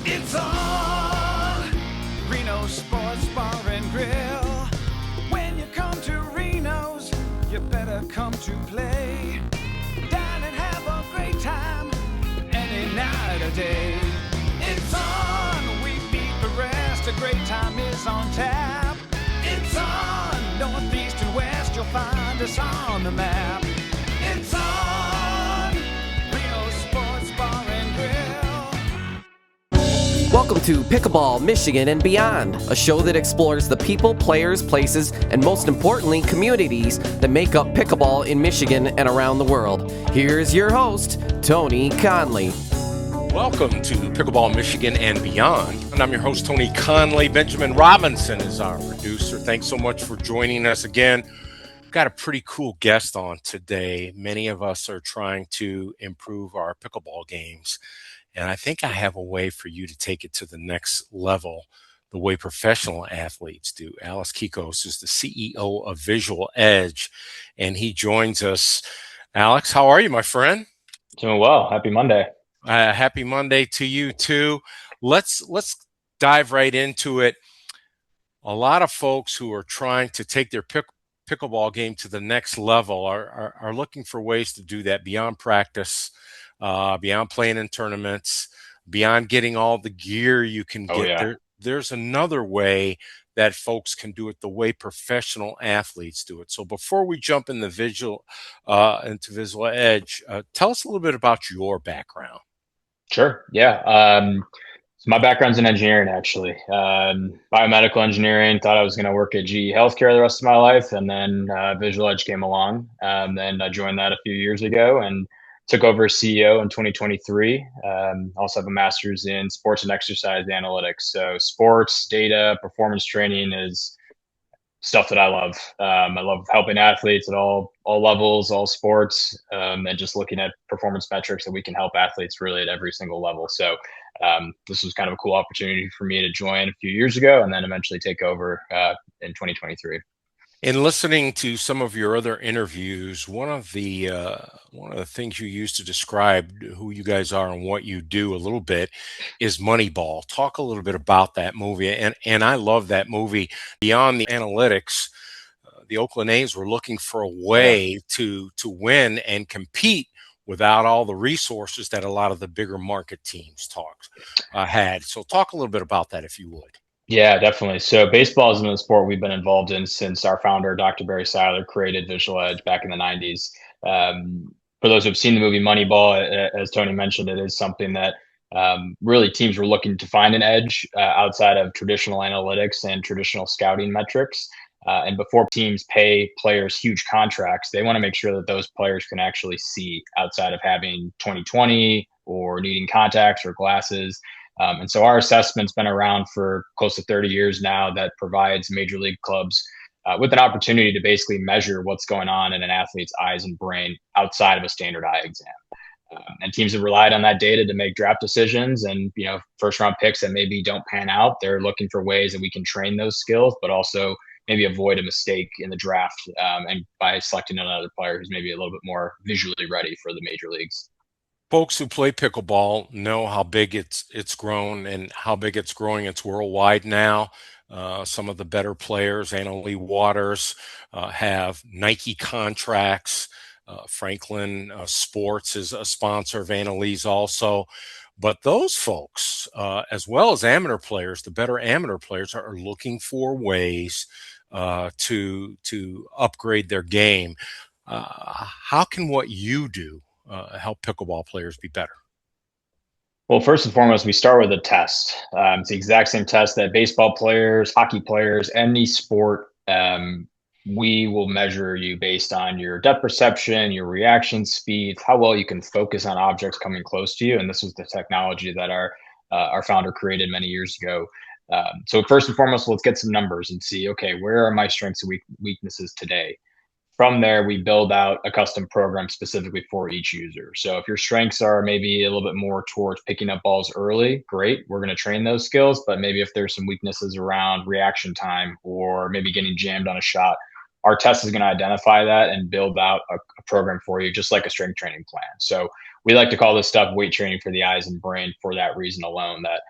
It's on Reno Sports Bar and Grill. When you come to Reno's, you better come to play. Dine and have a great time any night or day. It's on, we beat the rest. A great time is on tap. It's on, northeast and west, you'll find us on the map. It's on Reno Sports Bar and Grill. Welcome to Pickleball, Michigan and Beyond, a show that explores the people, players, places, and most importantly, communities that make up pickleball in Michigan and around the world. Here's your host, Tony Conley. Welcome to Pickleball, Michigan and Beyond. And I'm your host, Tony Conley. Benjamin Robinson is our producer. Thanks so much for joining us again. We've got a pretty cool guest on today. Many of us are trying to improve our pickleball games. And I think I have a way for you to take it to the next level, the way professional athletes do. Alex Kikos is the CEO of Vizual, and he joins us. Alex, how are you, my friend? Doing well. Happy Monday. Happy Monday to you, too. Let's dive right into it. A lot of folks who are trying to take their pickleball game to the next level are looking for ways to do that beyond practice, beyond playing in tournaments, beyond getting all the gear you can get. Yeah. There's another way that folks can do it the way professional athletes do it. So before we jump into Vizual Edge, tell us a little bit about your background. Sure. Yeah. So my background's in engineering, actually. Biomedical engineering. Thought I was going to work at GE Healthcare the rest of my life, and then Vizual Edge came along. Then I joined that a few years ago and took over as CEO in 2023. Also have a master's in sports and exercise analytics. So sports, data, performance training is stuff that I love. I love helping athletes at all levels, all sports, and just looking at performance metrics that we can help athletes really at every single level. So this was kind of a cool opportunity for me to join a few years ago and then eventually take over in 2023. In listening to some of your other interviews, one of the things you use to describe who you guys are and what you do a little bit is Moneyball. Talk a little bit about that movie, and I love that movie. Beyond the analytics, the Oakland A's were looking for a way to win and compete without all the resources that a lot of the bigger market teams had. So talk a little bit about that, if you would. Yeah, definitely. So baseball is another sport we've been involved in since our founder, Dr. Barry Seiler, created Vizual Edge back in the 90s. For those who've seen the movie Moneyball, as Tony mentioned, it is something that really teams were looking to find an edge outside of traditional analytics and traditional scouting metrics. And before teams pay players huge contracts, they want to make sure that those players can actually see outside of having 20/20 or needing contacts or glasses. And so our assessment's been around for close to 30 years now that provides major league clubs with an opportunity to basically measure what's going on in an athlete's eyes and brain outside of a standard eye exam. And teams have relied on that data to make draft decisions and, first round picks that maybe don't pan out. They're looking for ways that we can train those skills, but also maybe avoid a mistake in the draft and by selecting another player who's maybe a little bit more visually ready for the major leagues. Folks who play pickleball know how big it's grown and how big it's growing. It's worldwide now. Some of the better players, Anna Lee Waters, have Nike contracts. Franklin Sports is a sponsor of Anna Lee's also. But those folks, as well as amateur players, the better amateur players are looking for ways to upgrade their game. How can what you do help pickleball players be better? Well, first and foremost, we start with a test. It's the exact same test that baseball players, hockey players, any sport, we will measure you based on your depth perception, your reaction speed, how well you can focus on objects coming close to you. And this was the technology that our founder created many years ago. So first and foremost, let's get some numbers and see, okay, where are my strengths and weaknesses today? From there, we build out a custom program specifically for each user. So if your strengths are maybe a little bit more towards picking up balls early, great, we're going to train those skills. But maybe if there's some weaknesses around reaction time or maybe getting jammed on a shot, our test is going to identify that and build out a program for you, just like a strength training plan. So we like to call this stuff weight training for the eyes and brain for that reason alone, that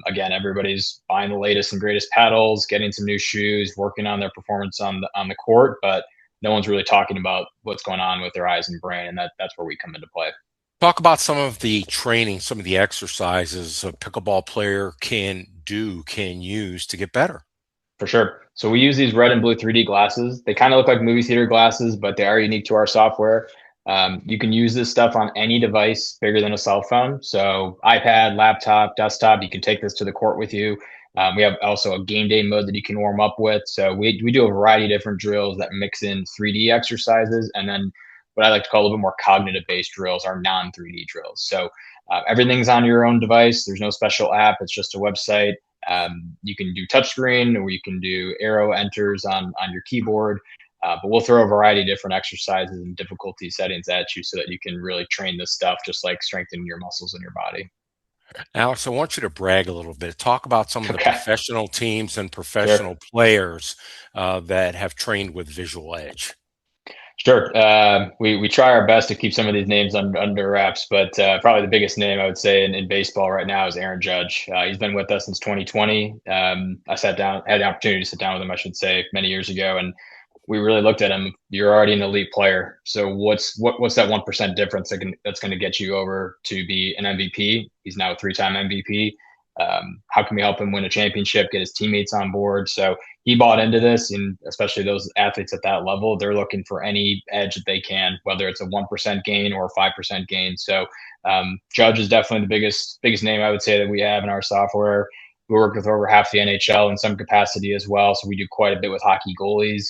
Again, everybody's buying the latest and greatest paddles, getting some new shoes, working on their performance on the court, but no one's really talking about what's going on with their eyes and brain, and that's where we come into play. Talk about some of the training, some of the exercises a pickleball player can use to get better. For sure. So we use these red and blue 3D glasses. They kind of look like movie theater glasses, but they are unique to our software. You can use this stuff on any device bigger than a cell phone. So iPad, laptop, desktop, you can take this to the court with you. We have also a game day mode that you can warm up with. So we do a variety of different drills that mix in 3D exercises and then what I like to call a little bit more cognitive based drills are non 3D drills. So everything's on your own device. There's no special app. It's just a website. You can do touchscreen or you can do arrow enters on your keyboard. But we'll throw a variety of different exercises and difficulty settings at you so that you can really train this stuff, just like strengthening your muscles in your body. Alex, I want you to brag a little bit. Talk about some of the Okay. professional teams and Sure. professional players that have trained with Visual Edge. Sure. We try our best to keep some of these names under wraps, but probably the biggest name I would say in baseball right now is Aaron Judge. He's been with us since 2020. I had the opportunity to sit down with him, I should say, many years ago, and we really looked at him. You're already an elite player, so what's that 1% difference that's going to get you over to be an MVP? He's now a 3-time MVP. How can we help him win a championship, get his teammates on board? So he bought into this, and especially those athletes at that level, they're looking for any edge that they can, whether it's a 1% gain or a 5% gain. So Judge is definitely the biggest name I would say that we have in our software. We work with over half the NHL in some capacity as well, so we do quite a bit with hockey goalies,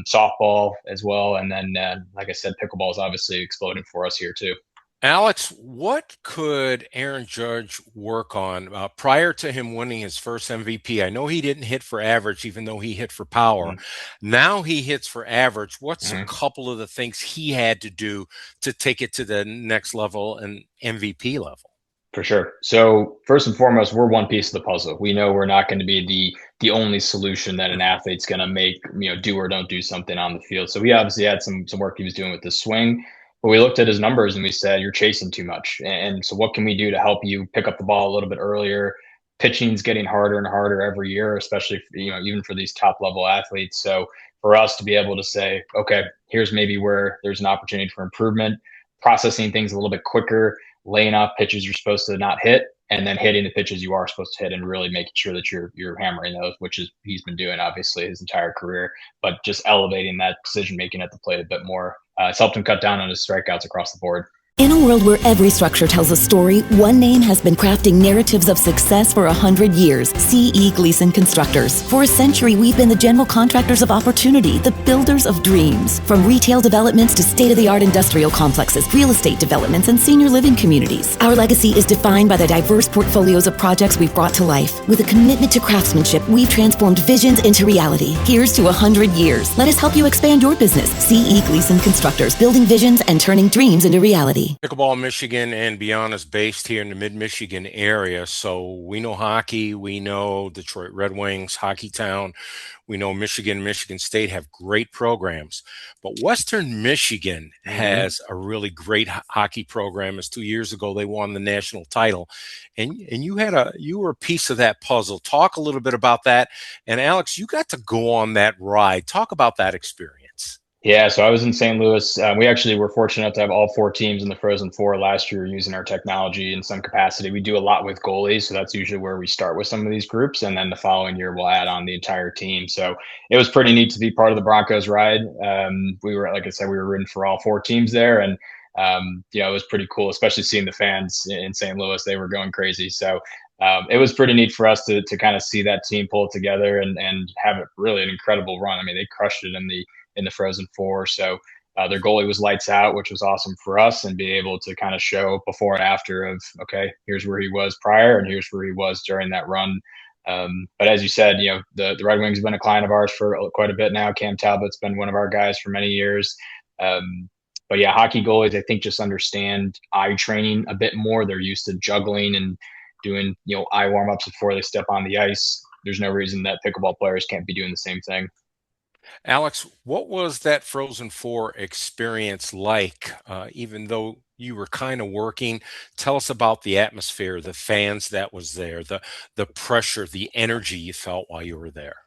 softball as well, and then like I said, pickleball is obviously exploding for us here too. Alex, what could Aaron Judge work on prior to him winning his first MVP? I know he didn't hit for average, even though he hit for power. Mm-hmm. Now he hits for average. What's a Mm-hmm. couple of the things he had to do to take it to the next level and MVP level? For sure. So first and foremost, we're one piece of the puzzle. We know we're not going to be the only solution that an athlete's going to make, do or don't do something on the field. So we obviously had some work he was doing with the swing, but we looked at his numbers and we said, you're chasing too much. And so what can we do to help you pick up the ball a little bit earlier? Pitching's getting harder and harder every year, especially even for these top level athletes. So for us to be able to say, okay, here's maybe where there's an opportunity for improvement, processing things a little bit quicker, laying off pitches you're supposed to not hit, and then hitting the pitches you are supposed to hit, and really making sure that you're hammering those, which is he's been doing obviously his entire career, but just elevating that decision making at the plate a bit more. It's helped him cut down on his strikeouts across the board. In a world where every structure tells a story, one name has been crafting narratives of success for 100 years. C.E. Gleason Constructors. For a century, we've been the general contractors of opportunity, the builders of dreams. From retail developments to state-of-the-art industrial complexes, real estate developments, and senior living communities. Our legacy is defined by the diverse portfolios of projects we've brought to life. With a commitment to craftsmanship, we've transformed visions into reality. Here's to 100 years. Let us help you expand your business. C.E. Gleason Constructors, building visions and turning dreams into reality. Pickleball Michigan and beyond is based here in the mid-Michigan area, so we know hockey, we know Detroit Red Wings, Hockey Town, we know Michigan State have great programs, but Western Michigan has a really great hockey program. As 2 years ago they won the national title, and you were a piece of that puzzle. Talk a little bit about that, and Alex, you got to go on that ride. Talk about that experience. Yeah, so I was in St. Louis. We actually were fortunate to have all 4 teams in the Frozen Four last year using our technology in some capacity. We do a lot with goalies, so that's usually where we start with some of these groups, and then the following year we'll add on the entire team. So it was pretty neat to be part of the Broncos ride. We were, like I said, we were rooting for all 4 teams there, and it was pretty cool, especially seeing the fans in St. Louis. They were going crazy. So it was pretty neat for us to kind of see that team pull together and have it really an incredible run. I mean, they crushed it in the Frozen Four. So their goalie was lights out, which was awesome for us, and be able to kind of show before and after of, okay, here's where he was prior and here's where he was during that run. But as you said, the Red Wings have been a client of ours for quite a bit now. Cam Talbot's been one of our guys for many years. But yeah, hockey goalies, I think, just understand eye training a bit more. They're used to juggling and doing, eye warm-ups before they step on the ice. There's no reason that pickleball players can't be doing the same thing. Alex, what was that Frozen Four experience like? Even though you were kind of working. Tell us about the atmosphere, the fans that was there, the pressure, the energy you felt while you were there.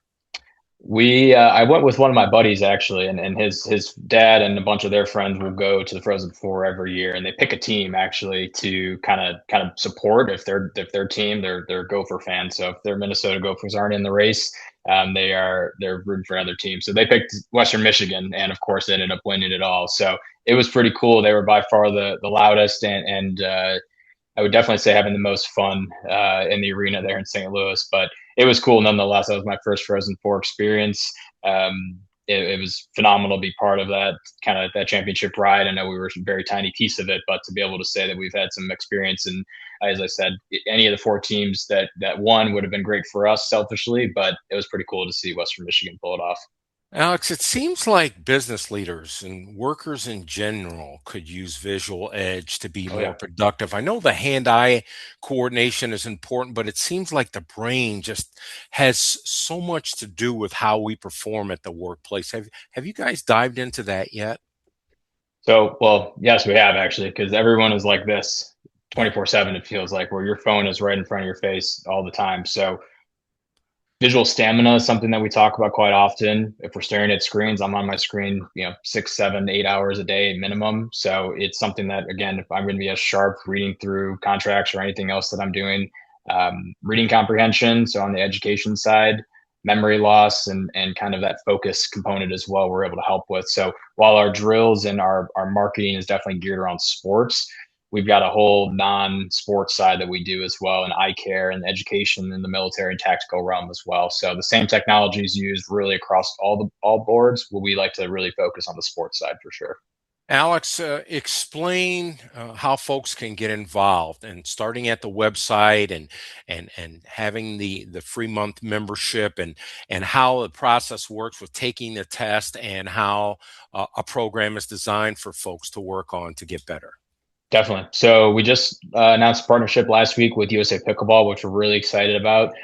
I went with one of my buddies actually, and his dad and a bunch of their friends will go to the Frozen Four every year, and they pick a team actually to kind of support if their team they're Gopher fans. So if their Minnesota Gophers aren't in the race, they're rooting for another team. So they picked Western Michigan, and of course they ended up winning it all. So it was pretty cool. They were by far the loudest, and I would definitely say having the most fun in the arena there in St. Louis. But it was cool nonetheless. That was my first Frozen Four experience. It was phenomenal to be part of that kind of that championship ride. I know we were a very tiny piece of it, but to be able to say that we've had some experience, and as I said, any of the four teams that won would have been great for us selfishly, but it was pretty cool to see Western Michigan pull it off. Alex, it seems like business leaders and workers in general could use Visual Edge to be Oh more yeah. productive. I know the hand-eye coordination is important, but it seems like the brain just has so much to do with how we perform at the workplace. Have you guys dived into that yet? So, well, yes, we have actually, because everyone is like this 24/7. It feels like where your phone is right in front of your face all the time. So visual stamina is something that we talk about quite often. If we're staring at screens, I'm on my screen, 6, 7, 8 hours a day minimum. So it's something that, again, if I'm going to be as sharp reading through contracts or anything else that I'm doing, reading comprehension. So on the education side, memory loss and kind of that focus component as well, we're able to help with. So while our drills and our marketing is definitely geared around sports, we've got a whole non-sports side that we do as well, and eye care and education in the military and tactical realm as well. So the same technology is used really across all boards, but we like to really focus on the sports side for sure. Alex, explain how folks can get involved, and starting at the website and having the free month membership, and how the process works with taking the test, and how a program is designed for folks to work on to get better. Definitely. So we just announced a partnership last week with USA Pickleball, which we're really excited about.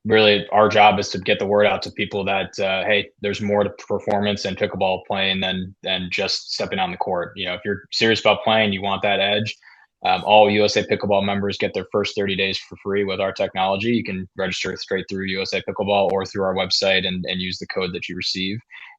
Really, our job is to get the word out to people that hey, there's more to performance and pickleball playing than just stepping on the court. If you're serious about playing, you want that edge. All USA Pickleball members get their first 30 days for free with our technology. You can register straight through USA Pickleball or through our website and use the code that you receive.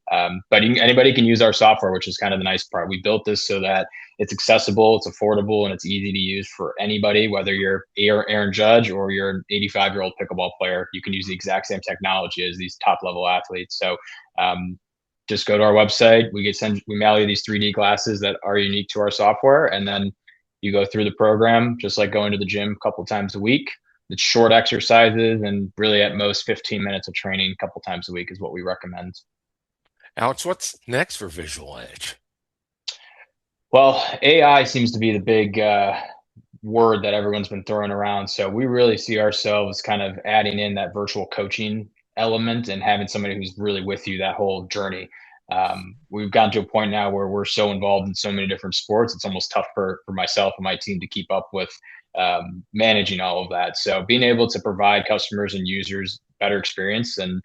But anybody can use our software, which is kind of the nice part. We built this so that it's accessible, it's affordable, and it's easy to use for anybody, whether you're Aaron Judge or you're an 85-year-old pickleball player. You can use the exact same technology as these top-level athletes. So just go to our website. We mail you these 3D glasses that are unique to our software, and then you go through the program just like going to the gym a couple times a week. It's short exercises and really at most 15 minutes of training a couple times a week is what we recommend. Alex, what's next for Visual Edge? Well, AI seems to be the big word that everyone's been throwing around. So we really see ourselves kind of adding in that virtual coaching element and having somebody who's really with you that whole journey. We've gotten to a point now where we're so involved in so many different sports, it's almost tough for myself and my team to keep up with managing all of that. So being able to provide customers and users better experience and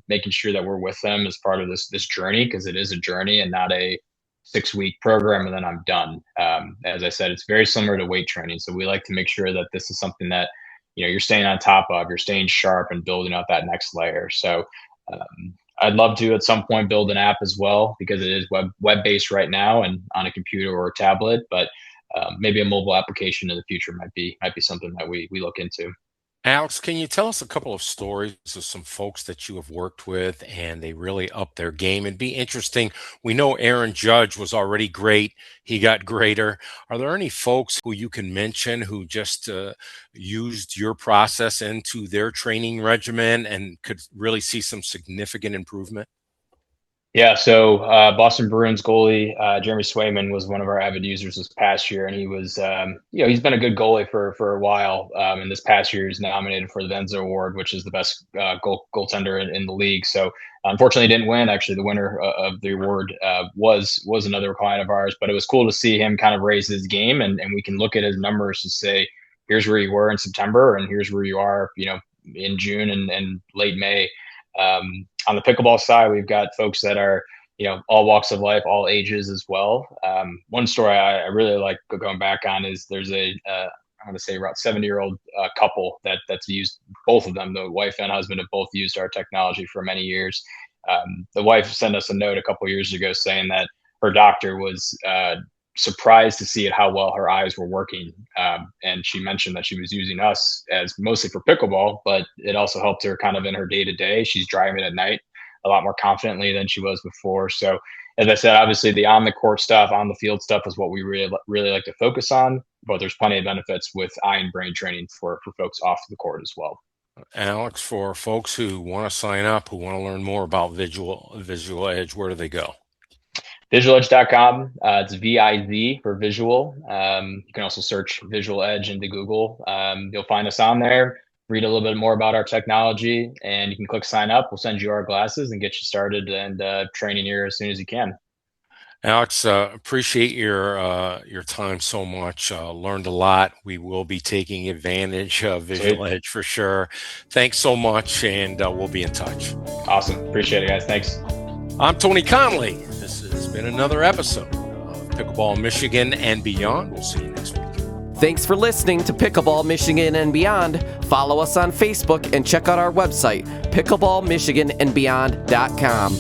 making sure that we're with them as part of this journey, because it is a journey and not a 6-week program and then I'm done. As I said, it's very similar to weight training. So we like to make sure that this is something that you're staying on top of, you're staying sharp and building out that next layer. So I'd love to at some point build an app as well, because it is web based right now and on a computer or a tablet. But maybe a mobile application in the future might be something that we look into. Alex, can you tell us a couple of stories of some folks that you have worked with and they really upped their game? It'd be interesting. We know Aaron Judge was already great. He got greater. Are there any folks who you can mention who just used your process into their training regimen and could really see some significant improvement? Yeah, so Boston Bruins goalie Jeremy Swayman was one of our avid users this past year, and he was, he's been a good goalie for a while. And this past year, he's nominated for the Venza Award, which is the best goaltender in the league. So unfortunately, he didn't win. Actually, the winner of the award was another client of ours. But it was cool to see him kind of raise his game, and we can look at his numbers and say, here's where you were in September, and here's where you are, in June and late May. On the pickleball side, we've got folks that are all walks of life, all ages as well. One story I really like going back on is there's I'm going to say about 70-year-old couple that's used, both of them, the wife and husband have both used our technology for many years. The wife sent us a note a couple years ago saying that her doctor was surprised to see how well her eyes were working. And she mentioned that she was using us as mostly for pickleball, but it also helped her kind of in her day to day. She's driving at night a lot more confidently than she was before. So as I said, obviously the on the court stuff, on the field stuff is what we really like to focus on, but there's plenty of benefits with eye and brain training for folks off the court as well. Alex, for folks who want to sign up, who want to learn more about Visual Edge, where do they go? VisualEdge.com. It's VIZ for visual. You can also search Visual Edge into Google. You'll find us on there. Read a little bit more about our technology, and you can click sign up. We'll send you our glasses and get you started and training here as soon as you can. Alex, appreciate your time so much. Learned a lot. We will be taking advantage of Visual Edge for sure. Thanks so much, and we'll be in touch. Awesome. Appreciate it, guys. Thanks. I'm Tony Conley. This has been another episode of Pickleball Michigan and Beyond. We'll see you next week. Thanks for listening to Pickleball Michigan and Beyond. Follow us on Facebook and check out our website, pickleballmichiganandbeyond.com.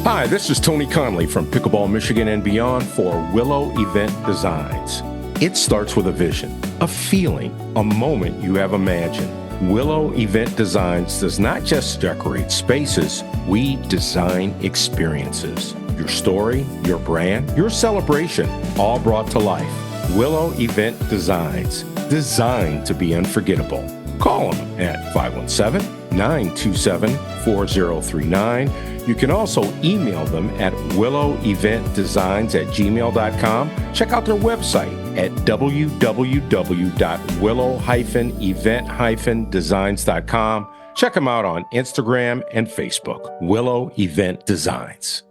Hi, this is Tony Conley from Pickleball Michigan and Beyond for Willow Event Designs. It starts with a vision, a feeling, a moment you have imagined. Willow Event Designs does not just decorate spaces, we design experiences. Your story, your brand, your celebration, all brought to life. Willow Event Designs, designed to be unforgettable. Call them at 517-927-4039. You can also email them at willoweventdesigns@gmail.com. Check out their website at www.willow-event-designs.com. Check them out on Instagram and Facebook, Willow Event Designs.